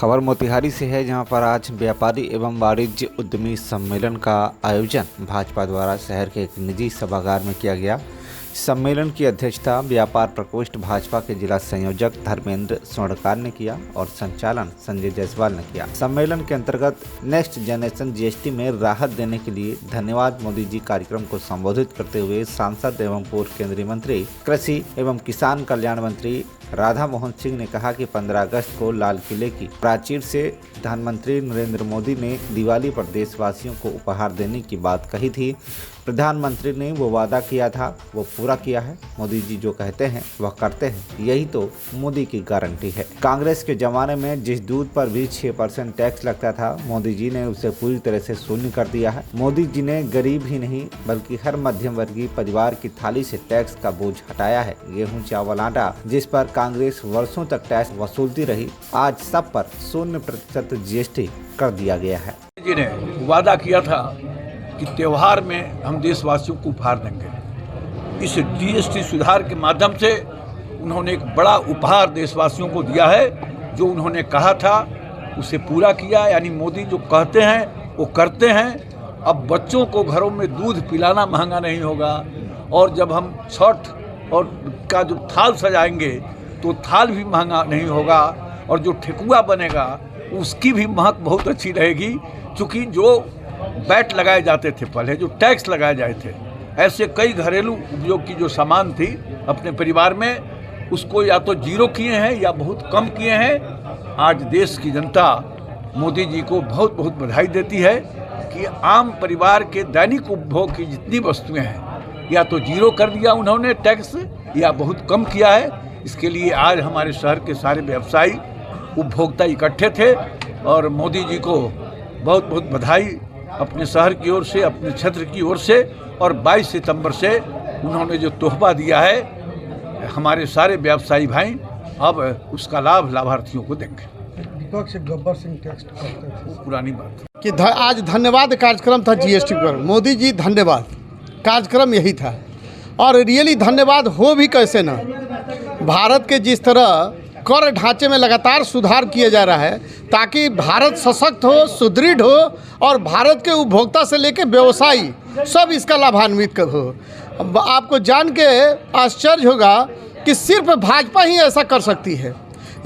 खबर मोतिहारी से है, जहां पर आज व्यापारी एवं वाणिज्य उद्यमी सम्मेलन का आयोजन भाजपा द्वारा शहर के एक निजी सभागार में किया गया। सम्मेलन की अध्यक्षता व्यापार प्रकोष्ठ भाजपा के जिला संयोजक धर्मेंद्र स्वर्णकार ने किया और संचालन संजय जायसवाल ने किया। सम्मेलन के अंतर्गत नेक्स्ट जनरेशन जीएसटी में राहत देने के लिए धन्यवाद मोदी जी कार्यक्रम को संबोधित करते हुए सांसद एवं पूर्व केंद्रीय मंत्री कृषि एवं किसान कल्याण मंत्री राधा मोहन सिंह ने कहा कि 15 अगस्त को लाल किले की प्राचीर से प्रधानमंत्री नरेंद्र मोदी ने दिवाली पर देशवासियों को उपहार देने की बात कही थी। प्रधानमंत्री ने वो वादा किया था, वो पूरा किया है। मोदी जी जो कहते हैं वह करते हैं, यही तो मोदी की गारंटी है। कांग्रेस के जमाने में जिस दूध पर भी 6% टैक्स लगता था, मोदी जी ने उसे पूरी तरह से शून्य कर दिया है। मोदी जी ने गरीब ही नहीं बल्कि हर मध्यम वर्गीय परिवार की थाली से टैक्स का बोझ हटाया है। गेहूं, चावल, आटा जिस पर कांग्रेस वर्षों तक टैक्स वसूलती रही, आज सब पर 0% जीएसटी कर दिया गया है। जी ने वादा किया था कि त्योहार में हम देशवासियों को उपहार देंगे। इस जीएसटी सुधार के माध्यम से उन्होंने एक बड़ा उपहार देशवासियों को दिया है। जो उन्होंने कहा था उसे पूरा किया, यानी मोदी जो कहते हैं वो करते हैं। अब बच्चों को घरों में दूध पिलाना महंगा नहीं होगा, और जब हम छठ और का जो थाल सजाएंगे तो थाल भी महंगा नहीं होगा, और जो ठेकुआ बनेगा उसकी भी महक बहुत अच्छी रहेगी। क्योंकि जो वैट लगाए जाते थे पहले, जो टैक्स लगाए जाते थे, ऐसे कई घरेलू उपयोग की जो सामान थी अपने परिवार में, उसको या तो जीरो किए हैं या बहुत कम किए हैं। आज देश की जनता मोदी जी को बहुत बहुत बधाई देती है कि आम परिवार के दैनिक उपभोग की जितनी वस्तुएं हैं या तो जीरो कर दिया उन्होंने टैक्स, या बहुत कम किया है। इसके लिए आज हमारे शहर के सारे व्यवसायी उपभोक्ता इकट्ठे थे, और मोदी जी को बहुत बहुत बधाई अपने शहर की ओर से, अपने क्षेत्र की ओर से। और 22 सितंबर से उन्होंने जो तोहफा दिया है, हमारे सारे व्यवसायी भाई अब उसका लाभ लाभार्थियों को देंगे। विपक्ष गब्बर सिंह टेक्स्ट करते थे, वो पुरानी बात कि आज धन्यवाद कार्यक्रम था जीएसटी पर। मोदी जी धन्यवाद कार्यक्रम यही था, और रियली धन्यवाद हो भी कैसे ना। भारत के जिस तरह कर ढांचे में लगातार सुधार किया जा रहा है ताकि भारत सशक्त हो, सुदृढ़ हो, और भारत के उपभोक्ता से लेकर व्यवसायी सब इसका लाभान्वित हो। आपको जान के आश्चर्य होगा कि सिर्फ भाजपा ही ऐसा कर सकती है।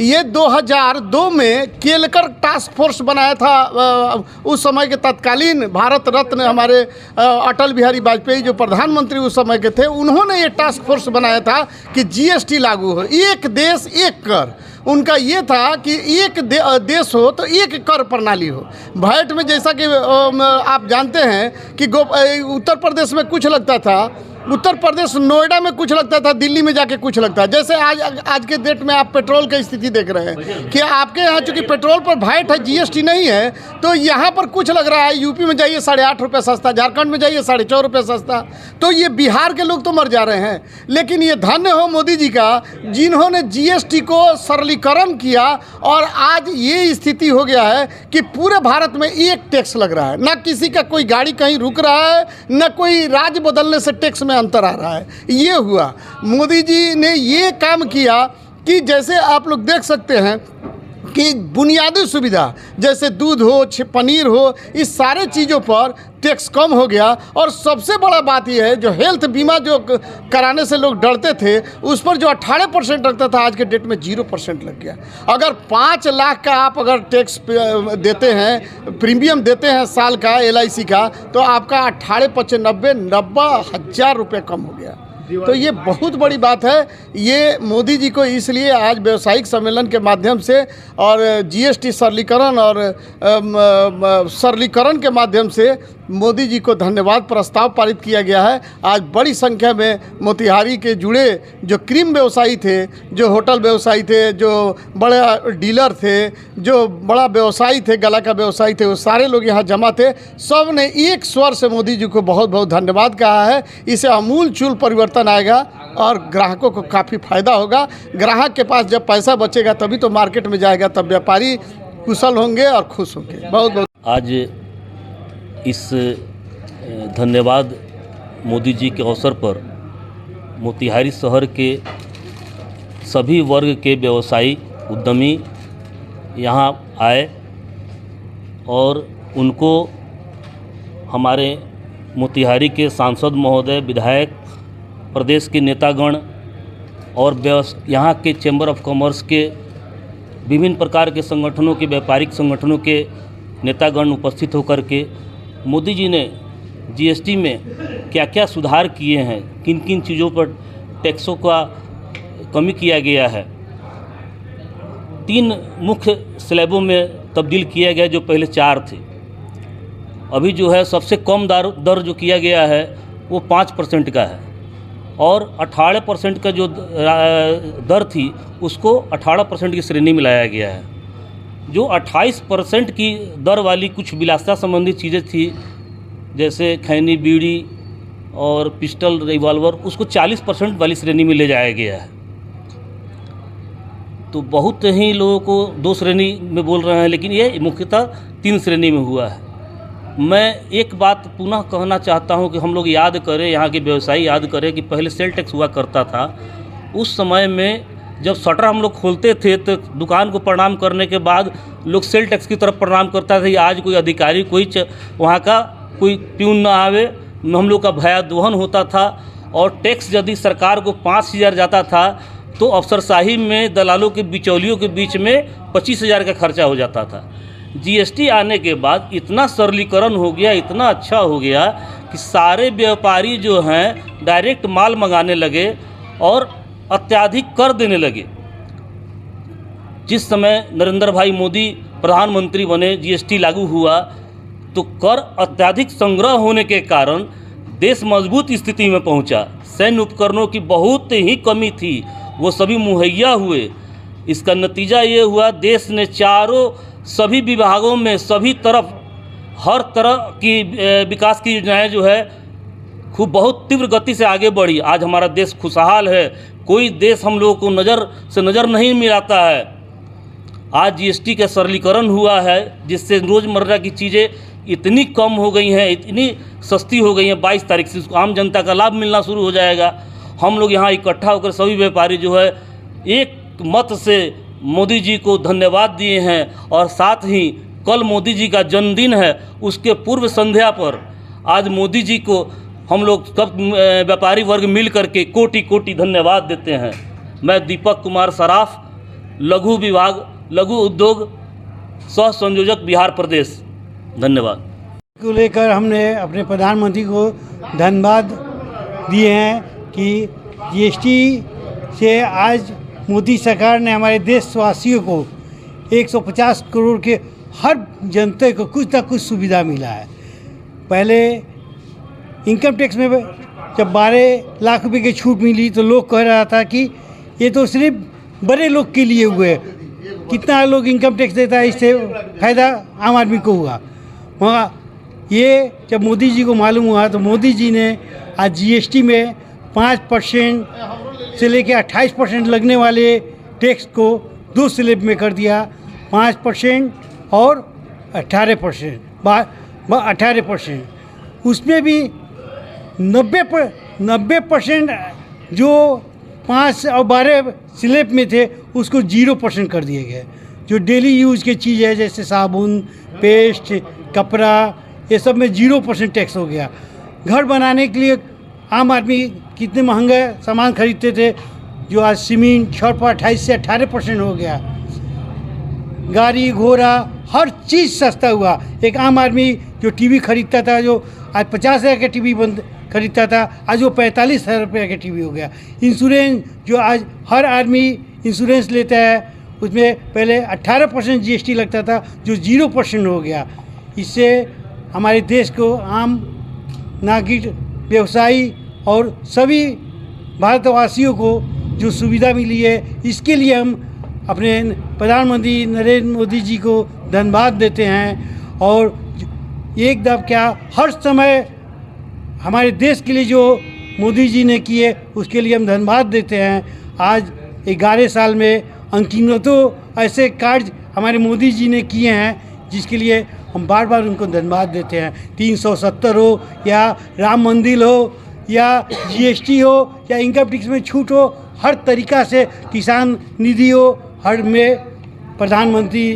ये 2002 में केलकर टास्क फोर्स बनाया था, उस समय के तत्कालीन भारत रत्न हमारे अटल बिहारी वाजपेयी जो प्रधानमंत्री उस समय के थे, उन्होंने ये टास्क फोर्स बनाया था कि जीएसटी लागू हो, एक देश एक कर। उनका ये था कि एक देश हो तो एक कर प्रणाली हो। वैट में जैसा कि आप जानते हैं कि उत्तर प्रदेश में कुछ लगता था, उत्तर प्रदेश नोएडा में कुछ लगता था, दिल्ली में जाके कुछ लगता है। जैसे आज के डेट में आप पेट्रोल की स्थिति देख रहे हैं कि आपके यहाँ चूँकि पेट्रोल पर वैट है, जीएसटी नहीं है, तो यहाँ पर कुछ लग रहा है। यूपी में जाइए 8.5 रुपये सस्ता, झारखंड में जाइए 4.5 रुपये सस्ता। तो ये बिहार के लोग तो मर जा रहे हैं। लेकिन ये धन्य हो मोदी जी का, जिन्होंने जीएसटी को सरलीकरण किया, और आज ये स्थिति हो गया है कि पूरे भारत में एक टैक्स लग रहा है। ना किसी का कोई गाड़ी कहीं रुक रहा है, न कोई राज्य बदलने से टैक्स में अंतर आ रहा है। ये हुआ, मोदी जी ने ये काम किया कि जैसे आप लोग देख सकते हैं कि बुनियादी सुविधा जैसे दूध हो, पनीर हो, इस सारे चीज़ों पर टैक्स कम हो गया। और सबसे बड़ा बात यह है, जो हेल्थ बीमा जो कराने से लोग डरते थे, उस पर जो 18% लगता था, आज के डेट में 0% लग गया। अगर 5 लाख का आप अगर टैक्स देते हैं, प्रीमियम देते हैं साल का LIC का, तो आपका 90,000 रुपये कम हो गया। तो ये बहुत बड़ी बात है। ये मोदी जी को इसलिए आज व्यावसायिक सम्मेलन के माध्यम से और जीएसटी सरलीकरण और सरलीकरण के माध्यम से मोदी जी को धन्यवाद प्रस्ताव पारित किया गया है। आज बड़ी संख्या में मोतिहारी के जुड़े जो क्रीम व्यवसायी थे, जो होटल व्यवसायी थे, जो बड़े डीलर थे, जो बड़ा व्यवसायी थे, गला का व्यवसायी थे, वो सारे लोग यहाँ जमा थे। सब ने एक स्वर से मोदी जी को बहुत बहुत धन्यवाद कहा है। इसे आमूल चूल परिवर्तन आएगा और ग्राहकों को काफ़ी फायदा होगा। ग्राहक के पास जब पैसा बचेगा तभी तो मार्केट में जाएगा, तब व्यापारी कुशल होंगे और खुश होंगे। बहुत बहुत आज इस धन्यवाद मोदी जी के अवसर पर मोतिहारी शहर के सभी वर्ग के व्यवसायी, उद्यमी यहाँ आए और उनको हमारे मोतिहारी के सांसद महोदय, विधायक, प्रदेश के नेतागण और यहाँ के चैम्बर ऑफ कॉमर्स के विभिन्न प्रकार के संगठनों के, व्यापारिक संगठनों के नेतागण उपस्थित होकर के मोदी जी ने जीएसटी में क्या क्या सुधार किए हैं, किन किन चीज़ों पर टैक्सों का कमी किया गया है, 3 मुख्य स्लैबों में तब्दील किया गया जो पहले 4 थे। अभी जो है सबसे कम दर जो किया गया है वो 5% का है और 18% का जो दर थी उसको 18% की श्रेणी में लाया गया है। जो 28% की दर वाली कुछ विलासिता संबंधी चीज़ें थी जैसे खैनी, बीड़ी और पिस्टल, रिवॉल्वर, उसको 40% वाली श्रेणी में ले जाया गया है। तो बहुत ही लोगों को 2 श्रेणी में बोल रहे हैं, लेकिन ये मुख्यतः 3 श्रेणी में हुआ है। मैं एक बात पुनः कहना चाहता हूं कि हम लोग याद करें, यहाँ के व्यवसायी याद करें कि पहले सेल टैक्स हुआ करता था। उस समय में जब शटर हम लोग खोलते थे तो दुकान को प्रणाम करने के बाद लोग सेल टैक्स की तरफ प्रणाम करता था। आज कोई अधिकारी, वहाँ का कोई प्यून ना आवे, हम लोग का भयादोहन होता था। और टैक्स यदि सरकार को 5,000 जाता था तो अफसरशाही में दलालों के, बिचौलियों के बीच में 25,000 का खर्चा हो जाता था। जीएसटी आने के बाद इतना सरलीकरण हो गया, इतना अच्छा हो गया कि सारे व्यापारी जो हैं डायरेक्ट माल मंगाने लगे और अत्याधिक कर देने लगे। जिस समय नरेंद्र भाई मोदी प्रधानमंत्री बने, जीएसटी लागू हुआ तो कर अत्याधिक संग्रह होने के कारण देश मजबूत स्थिति में पहुंचा। सैन्य उपकरणों की बहुत ही कमी थी, वो सभी मुहैया हुए। इसका नतीजा ये हुआ, देश ने सभी विभागों में, सभी तरफ, हर तरह की विकास की योजनाएं जो है खूब बहुत तीव्र गति से आगे बढ़ी। आज हमारा देश खुशहाल है, कोई देश हम लोगों को नज़र नहीं मिलाता है। आज जीएसटी का सरलीकरण हुआ है जिससे रोज़मर्रा की चीज़ें इतनी कम हो गई हैं, इतनी सस्ती हो गई हैं। 22 तारीख से आम जनता का लाभ मिलना शुरू हो जाएगा। हम लोग यहाँ इकट्ठा होकर सभी व्यापारी जो है एक मत से मोदी जी को धन्यवाद दिए हैं। और साथ ही कल मोदी जी का जन्मदिन है, उसके पूर्व संध्या पर आज मोदी जी को हम लोग सब व्यापारी वर्ग मिल करके कोटि कोटि धन्यवाद देते हैं। मैं दीपक कुमार सराफ, लघु विभाग, लघु उद्योग सह संयोजक, बिहार प्रदेश। धन्यवाद। को लेकर हमने अपने प्रधानमंत्री को धन्यवाद दिए हैं कि जीएसटी से आज मोदी सरकार ने हमारे देशवासियों को 150 करोड़ के हर जनता को कुछ ना कुछ सुविधा मिला है। पहले इनकम टैक्स में जब 12 लाख रुपए की छूट मिली तो लोग कह रहा था कि ये तो सिर्फ बड़े लोग के लिए हुए, कितना लोग इनकम टैक्स देता है, इससे फ़ायदा आम आदमी को हुआ। वहाँ ये जब मोदी जी को मालूम हुआ तो मोदी जी ने आज जीएसटी में 5% से लेकर 28% लगने वाले टैक्स को 2 स्लैब में कर दिया, 5% और 18%, 18%। उसमें भी 90% जो 5 और 12 स्लैब में थे उसको 0% कर दिए गए। जो डेली यूज़ की चीज़ है जैसे साबुन, पेस्ट, कपड़ा, ये सब में 0% टैक्स हो गया। घर बनाने के लिए आम आदमी कितने महंगे सामान खरीदते थे, जो आज सीमेंट, छड़ पर 28 से 18% हो गया। गाड़ी घोड़ा हर चीज़ सस्ता हुआ। एक आम आदमी जो टीवी खरीदता था, जो आज 50,000 का टीवी खरीदता था, आज वो 45,000 रुपये का टीवी हो गया। इंश्योरेंस जो आज हर आदमी इंश्योरेंस लेता है, उसमें पहले 18% जीएसटी लगता था, जो 0% हो गया। इससे हमारे देश को आम नागरिक, व्यवसायी और सभी भारतवासियों को जो सुविधा मिली है, इसके लिए हम अपने प्रधानमंत्री नरेंद्र मोदी जी को धन्यवाद देते हैं। और एकदम क्या हर समय हमारे देश के लिए जो मोदी जी ने किए उसके लिए हम धन्यवाद देते हैं। आज 11 साल में अनगिनतों ऐसे कार्य हमारे मोदी जी ने किए हैं जिसके लिए हम बार बार उनको धन्यवाद देते हैं। 370 हो या राम मंदिर हो या जीएसटी हो या इनकम टैक्स में छूट हो, हर तरीक़ा से किसान निधि हो, हर में प्रधानमंत्री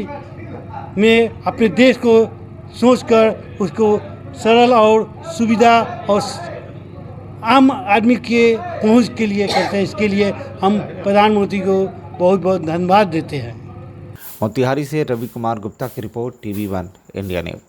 में अपने देश को सोचकर उसको सरल और सुविधा और आम आदमी के पहुंच के लिए करते हैं। इसके लिए हम प्रधानमंत्री को बहुत बहुत धन्यवाद देते हैं। मोतिहारी से रवि कुमार गुप्ता की रिपोर्ट, TV1 इंडिया न्यूज।